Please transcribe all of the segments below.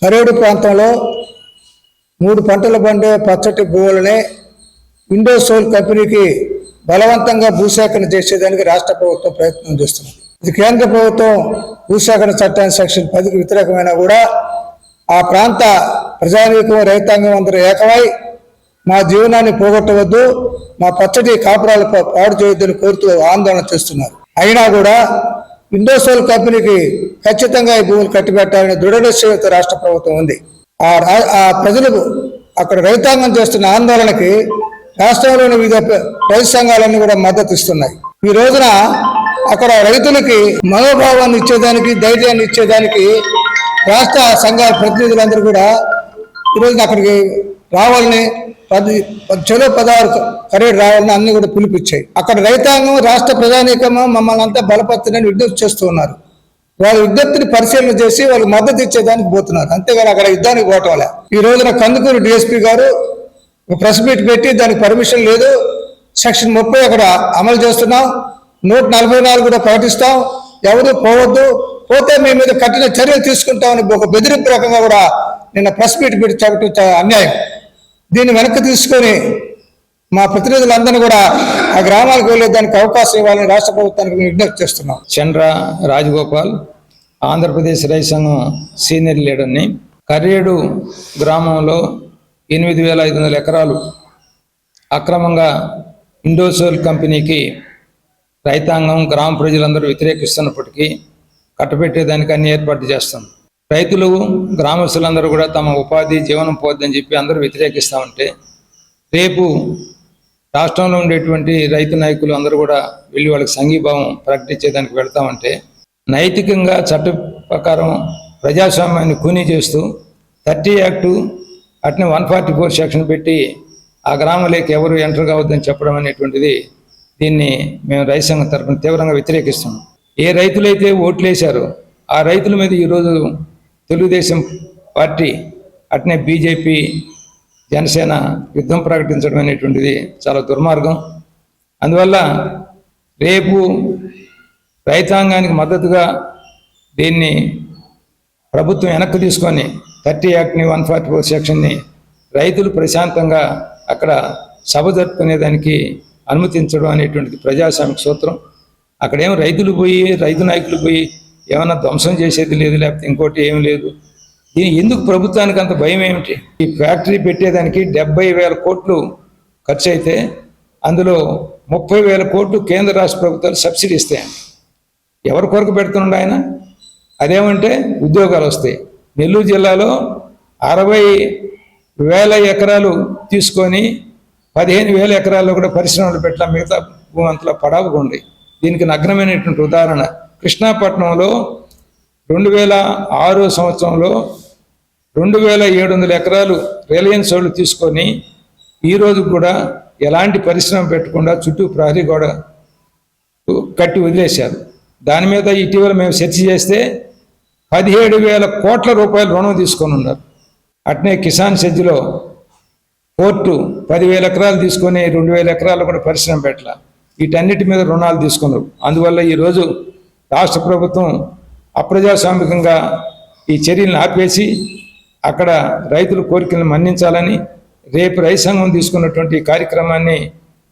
కరేడు ప్రాంతంలో 3 పంటలు పండే పచ్చటి భూములని ఇండోసోల్ కంపెనీకి బలవంతంగా భూసేకరణ చేసేదానికి రాష్ట్ర ప్రభుత్వం ప్రయత్నం చేస్తుంది. ఇది కేంద్ర ప్రభుత్వం భూసేకరణ చట్టాన్ని సెక్షన్ 10కి వ్యతిరేకమైనా కూడా ఆ ప్రాంత ప్రజానీకం రైతాంగం అందరూ ఏకమై మా జీవనాన్ని పోగొట్టవద్దు, మా పచ్చటి కాపురాలు పాడు చేయొద్దని కోరుతూ ఆందోళన చేస్తున్నారు. అయినా కూడా ఇండోసోల్ కంపెనీకి ఖచ్చితంగా ఈ భూములు కట్టిపెట్టాలని దృఢ నిశ్చయంతో రాష్ట్ర ప్రభుత్వం ఉంది. ఆ ప్రజలు అక్కడ రైతాంగం చేస్తున్న ఆందోళనకి రాష్ట్రంలోని వివిధ రైతు సంఘాలన్నీ కూడా మద్దతు ఇస్తున్నాయి. ఈ రోజున అక్కడ రైతులకి మనోభావాన్ని ఇచ్చేదానికి, ధైర్యాన్ని ఇచ్చేదానికి రాష్ట్ర సంఘాల ప్రతినిధులందరూ కూడా ఈరోజున అక్కడికి రావాలని, చెలో 16 కరేడు రావాలని అన్ని కూడా పిలిపించాయి. అక్కడ రైతాంగం, రాష్ట్ర ప్రజానీకము మమ్మల్ని అంతా బలపరుతుందని విజ్ఞప్తి చేస్తూ ఉన్నారు. వాళ్ళ విజ్ఞప్తిని పరిశీలన చేసి వాళ్ళు మద్దతు ఇచ్చేదానికి పోతున్నారు, అంతేగాని అక్కడ యుద్ధానికి పోవటం వల్ల. ఈ రోజున కందుకూరు డిఎస్పీ గారు ప్రెస్ మీట్ పెట్టి దానికి పర్మిషన్ లేదు, సెక్షన్ 30 అక్కడ అమలు చేస్తున్నాం, 144 కూడా ప్రకటిస్తాం, ఎవరు పోవద్దు, పోతే మీ మీద కఠిన చర్యలు తీసుకుంటామని ఒక బెదిరింపు రకంగా కూడా నిన్న ప్రెస్ మీట్ పెట్టి చెప్పడం అన్యాయం. దీన్ని వెనక్కి తీసుకొని మా ప్రతినిధులందరినీ కూడా ఆ గ్రామాలకు వెళ్ళేదానికి అవకాశం ఇవ్వాలని రాష్ట్ర ప్రభుత్వానికి విజ్ఞప్తి చేస్తున్నాం. చంద్ర రాజగోపాల్, ఆంధ్రప్రదేశ్ రైతు సంఘం సీనియర్ లీడర్ని. కర్రేడు గ్రామంలో 8,500 ఎకరాలు అక్రమంగా ఇండోసోల్ కంపెనీకి రైతాంగం, గ్రామ ప్రజలందరూ వ్యతిరేకిస్తున్నప్పటికీ కట్టబెట్టేదానికి అన్ని ఏర్పాటు చేస్తాం. రైతులు, గ్రామస్తులందరూ కూడా తమ ఉపాధి, జీవనం పోద్దని చెప్పి అందరూ వ్యతిరేకిస్తూ ఉంటే రేపు రాష్ట్రంలో ఉండేటువంటి రైతు నాయకులు అందరూ కూడా వెళ్ళి వాళ్ళకి సంఘీభావం ప్రకటించేదానికి వెళ్తామంటే నైతికంగా చట్ట ప్రకారం ప్రజాస్వామ్యాన్ని కూనీ చేస్తూ 30 యాక్టు అట్నే 144 సెక్షన్ పెట్టి ఆ గ్రామంలోకి ఎవరు ఎంటర్ కావద్దని చెప్పడం అనేటువంటిది, దీన్ని మేము రైతు సంఘం తరఫున తీవ్రంగా వ్యతిరేకిస్తున్నాం. ఏ రైతులైతే ఓట్లు వేశారో ఆ రైతుల మీద ఈరోజు తెలుగుదేశం పార్టీ, అట్నే బీజేపీ, జనసేన యుద్ధం ప్రకటించడం అనేటువంటిది చాలా దుర్మార్గం. అందువల్ల రేపు రైతాంగానికి మద్దతుగా దీన్ని ప్రభుత్వం వెనక్కి తీసుకొని 30 యాక్ట్ని, 144 సెక్షన్ని రైతులు ప్రశాంతంగా అక్కడ సభ జరుపుకునేదానికి అనుమతించడం అనేటువంటిది ప్రజాస్వామిక సూత్రం. అక్కడేమో రైతులు పోయి, రైతు నాయకులు పోయి ఏమైనా ధ్వంసం చేసేది లేదు, లేకపోతే ఇంకోటి ఏమి లేదు. దీని ఎందుకు ప్రభుత్వానికి అంత భయం ఏమిటి? ఈ ఫ్యాక్టరీ పెట్టేదానికి 70,000 కోట్లు ఖర్చు అయితే అందులో 30,000 కోట్లు కేంద్ర రాష్ట్ర ప్రభుత్వాలు సబ్సిడీ ఇస్తాయండి. ఎవరి కొరకు పెడుతున్నాడు ఆయన? అదేమంటే ఉద్యోగాలు వస్తాయి. నెల్లూరు జిల్లాలో 60,000 ఎకరాలు తీసుకొని 15,000 ఎకరాల్లో కూడా పరిశ్రమలు పెట్టాల, మిగతా భూమి అంతలో పడావుగా ఉంది. దీనికి నగ్నమైనటువంటి ఉదాహరణ కృష్ణాపట్నంలో 2006 సంవత్సరంలో 2,700 ఎకరాలు రిలయన్స్ వాళ్ళు తీసుకొని ఈరోజు కూడా ఎలాంటి పరిశ్రమ పెట్టకుండా చుట్టూ ప్రహరీ గోడ కట్టి వదిలేశారు. దాని మీద ఇటీవల మేము సెర్చ్ చేస్తే 17,000 కోట్ల రూపాయలు రుణం తీసుకొని ఉన్నారు. అట్నే కిసాన్ సెజ్లో పోర్టు 10,000 ఎకరాలు తీసుకొని 2,000 ఎకరాలు కూడా పరిశ్రమ పెట్టాల. వీటన్నిటి మీద రుణాలు తీసుకున్నారు. అందువల్ల ఈరోజు రాష్ట్ర ప్రభుత్వం అప్రజాస్వామికంగా ఈ చర్యలను ఆపేసి అక్కడ రైతుల కోరికలను మన్నించాలని, రేపు రైతు సంఘం తీసుకున్నటువంటి కార్యక్రమాన్ని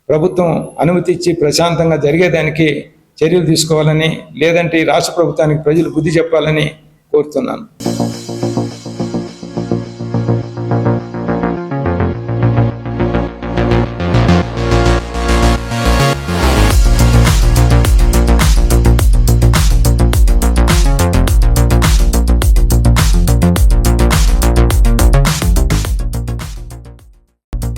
ప్రభుత్వం అనుమతి ఇచ్చి ప్రశాంతంగా జరిగేదానికి చర్యలు తీసుకోవాలని, లేదంటే ఈ రాష్ట్ర ప్రభుత్వానికి ప్రజలు బుద్ధి చెప్పాలని కోరుతున్నాను.